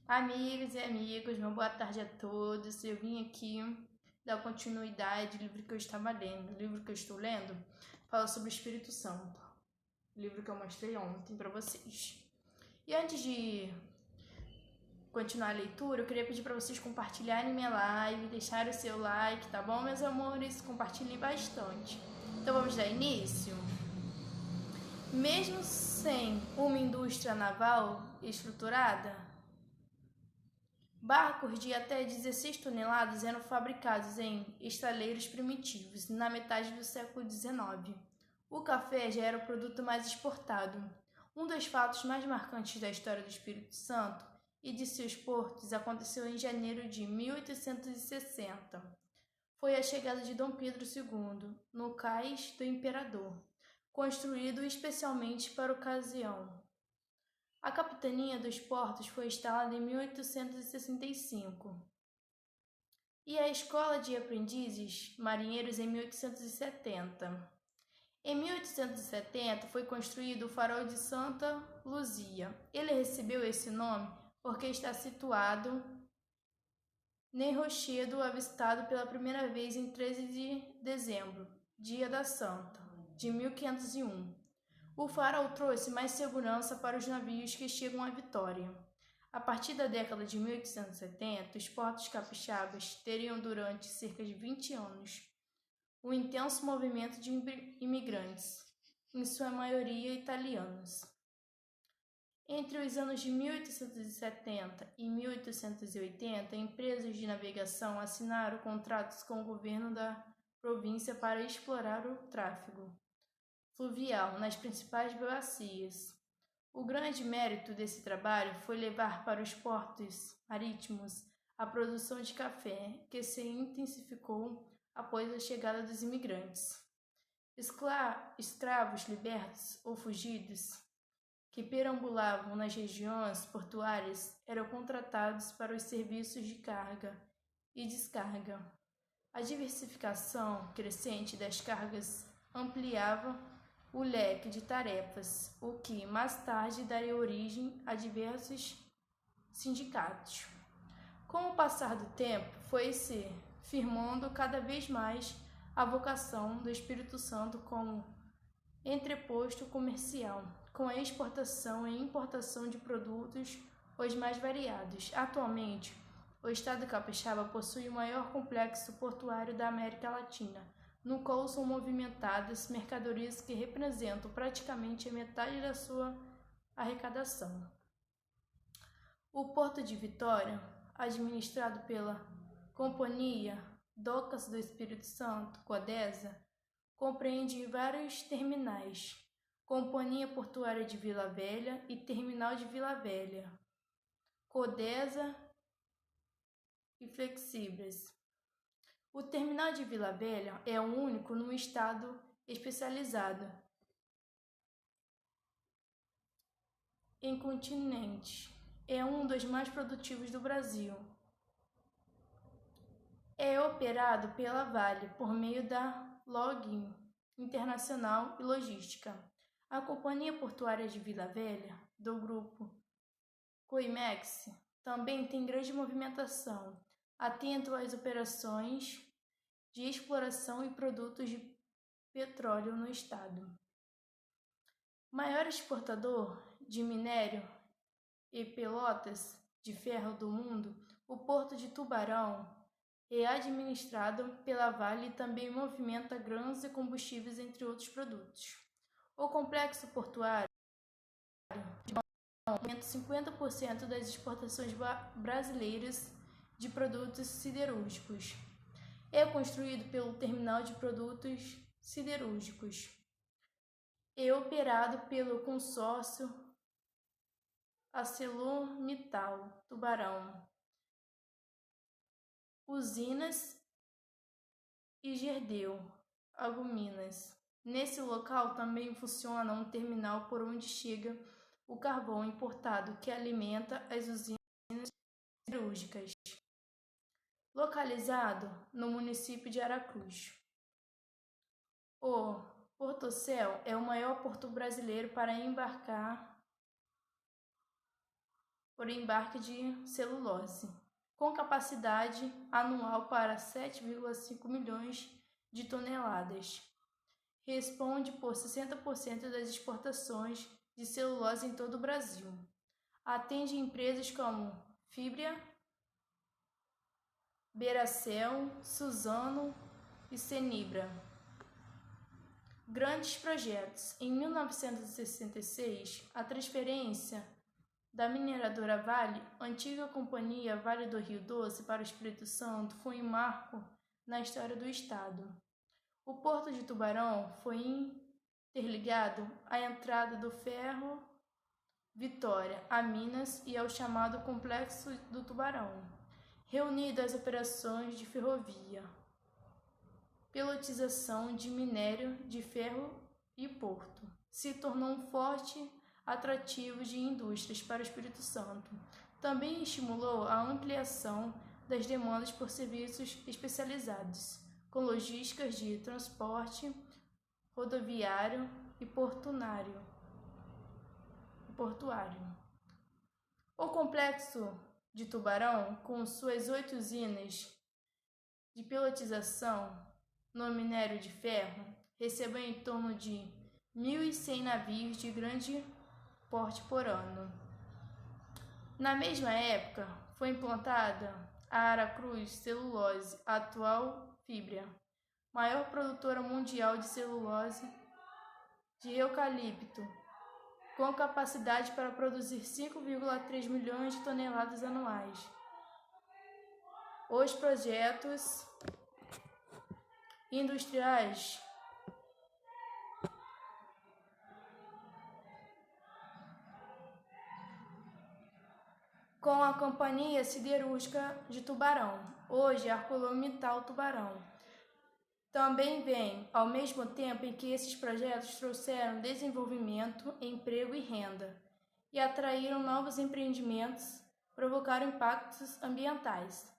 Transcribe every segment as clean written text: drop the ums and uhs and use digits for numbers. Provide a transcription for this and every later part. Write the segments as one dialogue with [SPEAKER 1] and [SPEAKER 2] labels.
[SPEAKER 1] Amigos e amigos, uma boa tarde a todos. Eu vim aqui dar continuidade ao livro que eu estava lendo. O livro que eu estou lendo fala sobre o Espírito Santo. O livro que eu mostrei ontem para vocês. E antes de continuar a leitura, eu queria pedir para vocês compartilharem minha live, deixarem o seu like, tá bom, meus amores? Compartilhem bastante. Então vamos dar início? Mesmo sem uma indústria naval estruturada, barcos de até 16 toneladas eram fabricados em estaleiros primitivos, na metade do século XIX. O café já era o produto mais exportado. Um dos fatos mais marcantes da história do Espírito Santo e de seus portos aconteceu em janeiro de 1860. Foi a chegada de Dom Pedro II no Cais do Imperador, construído especialmente para a ocasião. A capitania dos portos foi instalada em 1865 e a escola de aprendizes marinheiros em 1870. Em 1870 foi construído o farol de Santa Luzia. Ele recebeu esse nome porque está situado em Rochedo, avistado pela primeira vez em 13 de dezembro, dia da Santa, de 1501. O farol trouxe mais segurança para os navios que chegam à Vitória. A partir da década de 1870, os portos capixabas teriam durante cerca de 20 anos um intenso movimento de imigrantes, em sua maioria italianos. Entre os anos de 1870 e 1880, empresas de navegação assinaram contratos com o governo da província para explorar o tráfego fluvial nas principais bacias. O grande mérito desse trabalho foi levar para os portos marítimos a produção de café, que se intensificou após a chegada dos imigrantes. Escravos libertos ou fugidos que perambulavam nas regiões portuárias eram contratados para os serviços de carga e descarga. A diversificação crescente das cargas ampliava o leque de tarefas, o que mais tarde daria origem a diversos sindicatos. Com o passar do tempo, foi se firmando cada vez mais a vocação do Espírito Santo como entreposto comercial, com a exportação e importação de produtos os mais variados. Atualmente, o estado capixaba possui o maior complexo portuário da América Latina, no qual são movimentadas mercadorias que representam praticamente a metade da sua arrecadação. O Porto de Vitória, administrado pela Companhia Docas do Espírito Santo, Codesa, compreende vários terminais, Companhia Portuária de Vila Velha e Terminal de Vila Velha, Codesa e flexíveis. O terminal de Vila Velha é o único no estado especializado em continente. É um dos mais produtivos do Brasil. É operado pela Vale por meio da Login Internacional e Logística. A Companhia Portuária de Vila Velha, do grupo Coimex, também tem grande movimentação, atento às operações de exploração e produtos de petróleo no estado. Maior exportador de minério e pelotas de ferro do mundo, o Porto de Tubarão é administrado pela Vale e também movimenta grãos e combustíveis, entre outros produtos. O complexo portuário aumenta 50% das exportações brasileiras de produtos siderúrgicos. É construído pelo Terminal de Produtos Siderúrgicos. É operado pelo consórcio ArcelorMittal Tubarão, Usinas e Gerdau Aguminas. Nesse local também funciona um terminal por onde chega o carvão importado que alimenta as usinas siderúrgicas, localizado no município de Aracruz. O Portocel é o maior porto brasileiro para embarcar por embarque de celulose, com capacidade anual para 7,5 milhões de toneladas. Responde por 60% das exportações de celulose em todo o Brasil. Atende empresas como Fibria, Beracel, Suzano e Senibra. Grandes projetos. Em 1966, a transferência da mineradora Vale, antiga companhia Vale do Rio Doce, para o Espírito Santo foi um marco na história do estado. O Porto de Tubarão foi interligado à entrada do ferro Vitória a Minas e ao chamado Complexo do Tubarão, reunido às operações de ferrovia, pelotização de minério de ferro e porto. Se tornou um forte atrativo de indústrias para o Espírito Santo. Também estimulou a ampliação das demandas por serviços especializados, com logísticas de transporte rodoviário e portuário. O Complexo de Tubarão, com suas 8 usinas de pelotização no minério de ferro, recebeu em torno de 1.100 navios de grande porte por ano. Na mesma época, foi implantada a Aracruz Celulose, atual Fibria, maior produtora mundial de celulose de eucalipto, com capacidade para produzir 5,3 milhões de toneladas anuais. Os projetos industriais com a Companhia Siderúrgica de Tubarão, hoje ArcelorMittal Tubarão. Também vem ao mesmo tempo em que esses projetos trouxeram desenvolvimento, emprego e renda, e atraíram novos empreendimentos, provocaram impactos ambientais.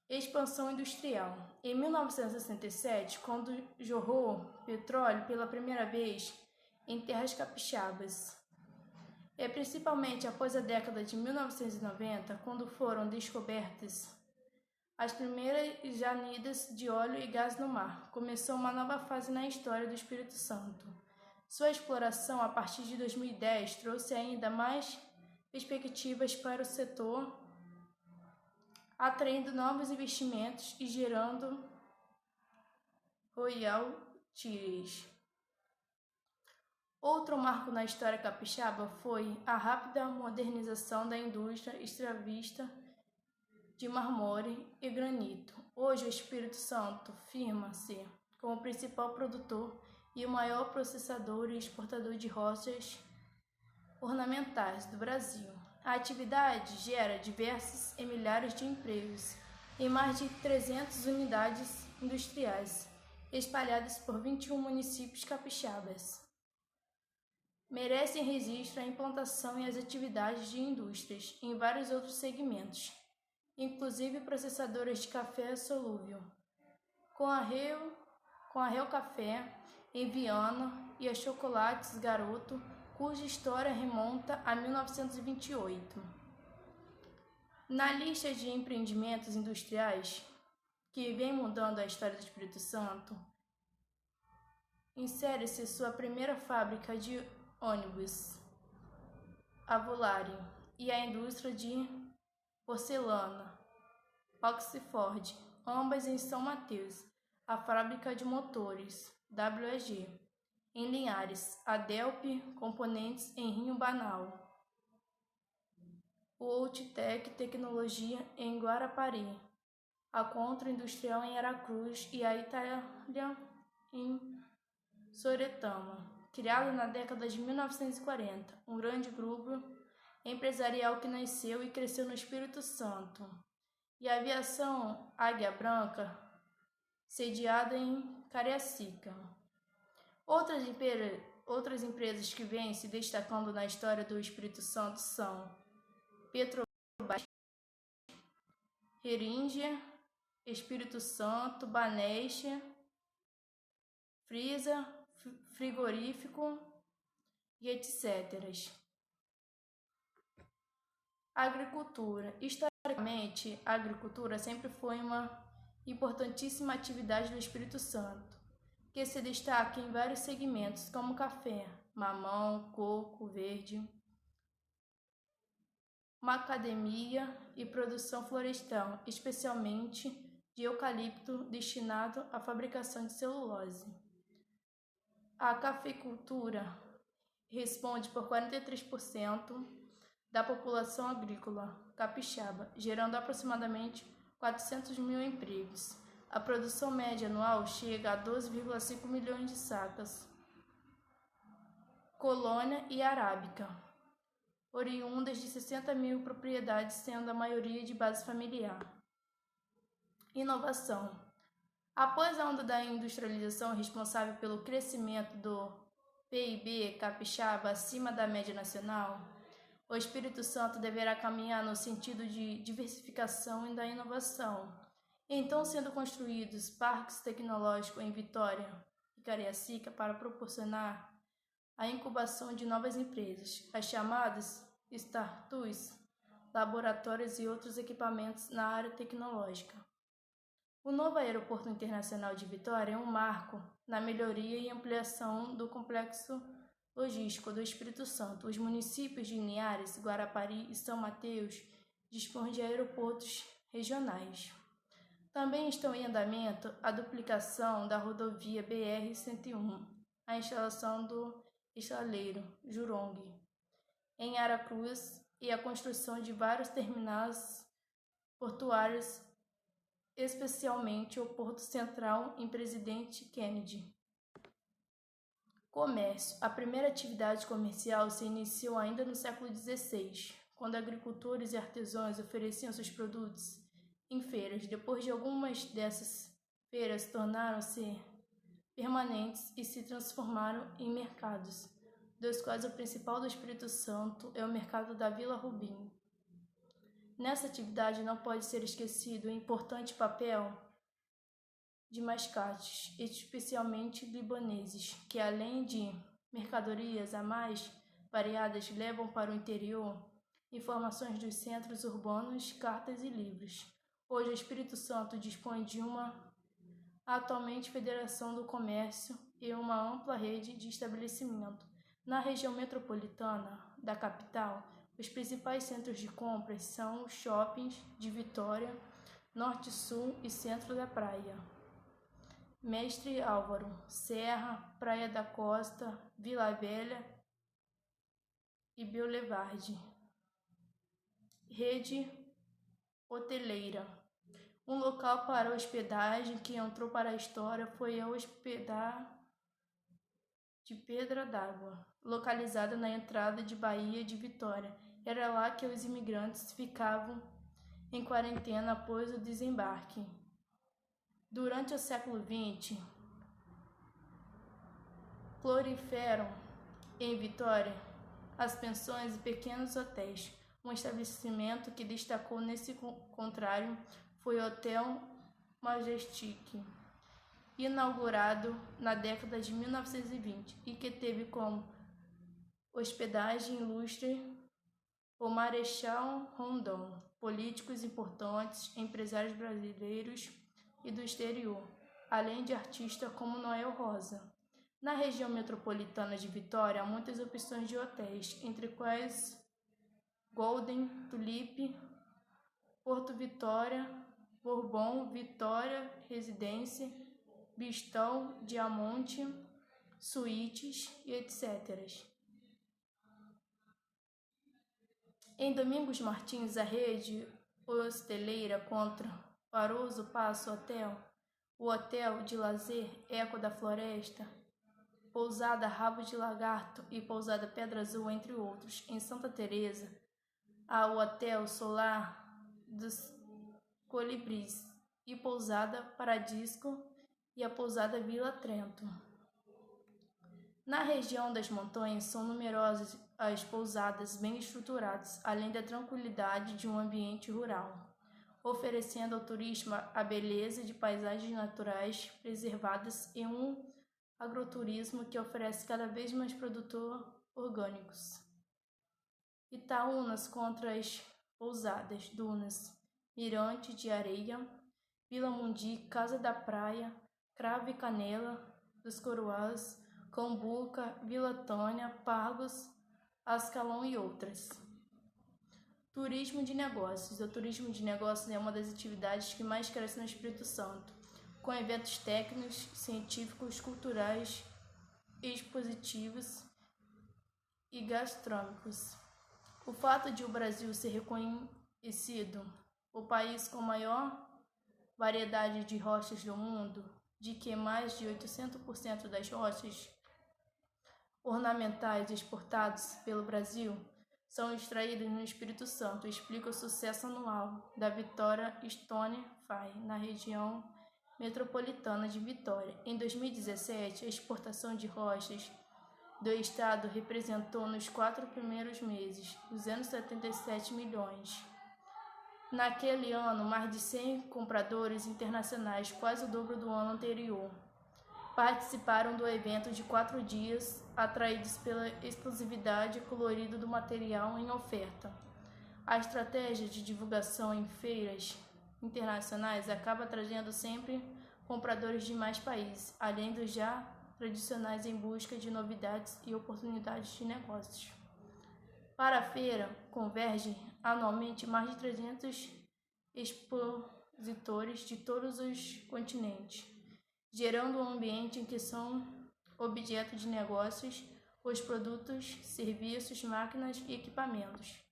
[SPEAKER 1] Expansão industrial. Em 1967, quando jorrou petróleo pela primeira vez em terras capixabas, principalmente após a década de 1990, quando foram descobertas as primeiras jazidas de óleo e gás no mar, começou uma nova fase na história do Espírito Santo. Sua exploração a partir de 2010 trouxe ainda mais perspectivas para o setor, atraindo novos investimentos e gerando royalties. Outro marco na história capixaba foi a rápida modernização da indústria extravista de mármore e granito. Hoje, o Espírito Santo firma-se como o principal produtor e o maior processador e exportador de rochas ornamentais do Brasil. A atividade gera diversos e milhares de empregos em mais de 300 unidades industriais, espalhadas por 21 municípios capixabas. Merecem registro a implantação e as atividades de indústrias em vários outros segmentos, inclusive processadoras de café solúvel, com a Real Café em Viana e a Chocolates Garoto, cuja história remonta a 1928. Na lista de empreendimentos industriais que vem mudando a história do Espírito Santo, insere-se sua primeira fábrica de ônibus, a Volare, e a indústria de porcelana, Oxford, ambas em São Mateus, a fábrica de motores, WEG, em Linhares, a Delp Componentes em Rio Banal, o Outec Tecnologia em Guarapari, a Contra Industrial em Aracruz e a Itália em Soretama, criado na década de 1940, um grande grupo empresarial que nasceu e cresceu no Espírito Santo, e a Aviação Águia Branca, sediada em Cariacica. Outras empresas que vêm se destacando na história do Espírito Santo são Petrobras, Heringia, Espírito Santo, Banestia, Frisa, Frigorífico, e etc. Agricultura. Historicamente, a agricultura sempre foi uma importantíssima atividade do Espírito Santo, que se destaca em vários segmentos, como café, mamão, coco verde, macadamia e produção florestal, especialmente de eucalipto, destinado à fabricação de celulose. A cafeicultura responde por 43% da população agrícola capixaba, gerando aproximadamente 400 mil empregos. A produção média anual chega a 12,5 milhões de sacas. Colônia e arábica, oriundas de 60 mil propriedades, sendo a maioria de base familiar. Inovação. Após a onda da industrialização responsável pelo crescimento do PIB capixaba acima da média nacional, o Espírito Santo deverá caminhar no sentido de diversificação e da inovação. Então, sendo construídos parques tecnológicos em Vitória e Cariacica para proporcionar a incubação de novas empresas, as chamadas startups, laboratórios e outros equipamentos na área tecnológica. O novo Aeroporto Internacional de Vitória é um marco na melhoria e ampliação do complexo logístico do Espírito Santo. Os municípios de Linhares, Guarapari e São Mateus dispõem de aeroportos regionais. Também estão em andamento a duplicação da rodovia BR-101, a instalação do estaleiro Jurong em Aracruz e a construção de vários terminais portuários, especialmente o Porto Central em Presidente Kennedy. Comércio. A primeira atividade comercial se iniciou ainda no século XVI, quando agricultores e artesãos ofereciam seus produtos em feiras. Depois de algumas dessas feiras tornaram-se permanentes e se transformaram em mercados, dos quais o principal do Espírito Santo é o mercado da Vila Rubim. Nessa atividade não pode ser esquecido o importante papel de mascates, especialmente libaneses, que além de mercadorias a mais variadas levam para o interior informações dos centros urbanos, cartas e livros. Hoje o Espírito Santo dispõe de uma atualmente Federação do Comércio e uma ampla rede de estabelecimento. Na região metropolitana da capital, os principais centros de compras são os shoppings de Vitória, Norte, Sul e Centro da Praia, Mestre Álvaro, Serra, Praia da Costa, Vila Velha e Boulevard. Rede hoteleira. Um local para hospedagem que entrou para a história foi a Hospedar de Pedra d'Água, localizada na entrada de Baía de Vitória. Era lá que os imigrantes ficavam em quarentena após o desembarque. Durante o século XX, proliferam em Vitória as pensões e pequenos hotéis. Um estabelecimento que destacou nesse contrário foi o Hotel Majestic, inaugurado na década de 1920 e que teve como hospedagem ilustre o Marechal Rondon, políticos importantes, empresários brasileiros e do exterior, além de artistas como Noel Rosa. Na região metropolitana de Vitória há muitas opções de hotéis, entre quais Golden Tulip, Porto Vitória, Bourbon, Vitória, Residência, Bristol, Diamante, Suítes e etc. Em Domingos Martins, a rede hoteleira contra Paroso Passo Hotel, o Hotel de Lazer Eco da Floresta, Pousada Rabo de Lagarto e Pousada Pedra Azul, entre outros. Em Santa Teresa, há o Hotel Solar dos Colibris e Pousada Paradisco e a Pousada Vila Trento. Na região das montanhas são numerosas as pousadas bem estruturadas, além da tranquilidade de um ambiente rural, oferecendo ao turista a beleza de paisagens naturais preservadas e um agroturismo que oferece cada vez mais orgânicos. Itaúnas contra as pousadas, dunas, Mirante de Areia, Vila Mundi, Casa da Praia, Cravo e Canela, dos Coroás, Cambuca, Vila Tânia, Pagos, Ascalão e outras. Turismo de negócios. O turismo de negócios é uma das atividades que mais cresce no Espírito Santo, com eventos técnicos, científicos, culturais, expositivos e gastronômicos. O fato de o Brasil ser reconhecido o país com maior variedade de rochas do mundo, de que mais de 800% das rochas ornamentais exportadas pelo Brasil são extraídas no Espírito Santo, explica o sucesso anual da Vitória Stone Fly, na região metropolitana de Vitória. Em 2017, a exportação de rochas do estado representou nos 4 primeiros meses 277 milhões. Naquele ano, mais de 100 compradores internacionais, quase o dobro do ano anterior, participaram do evento de 4 dias, atraídos pela exclusividade e colorido do material em oferta. A estratégia de divulgação em feiras internacionais acaba trazendo sempre compradores de mais países, além dos já tradicionais em busca de novidades e oportunidades de negócios. Para a feira, convergem anualmente mais de 300 expositores de todos os continentes, gerando um ambiente em que são objeto de negócios os produtos, serviços, máquinas e equipamentos.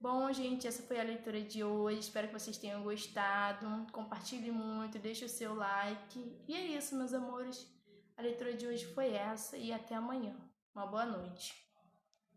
[SPEAKER 1] Bom, gente, essa foi a leitura de hoje. Espero que vocês tenham gostado. Compartilhe muito, deixe o seu like. E é isso, meus amores. A leitura de hoje foi essa e até amanhã. Uma boa noite.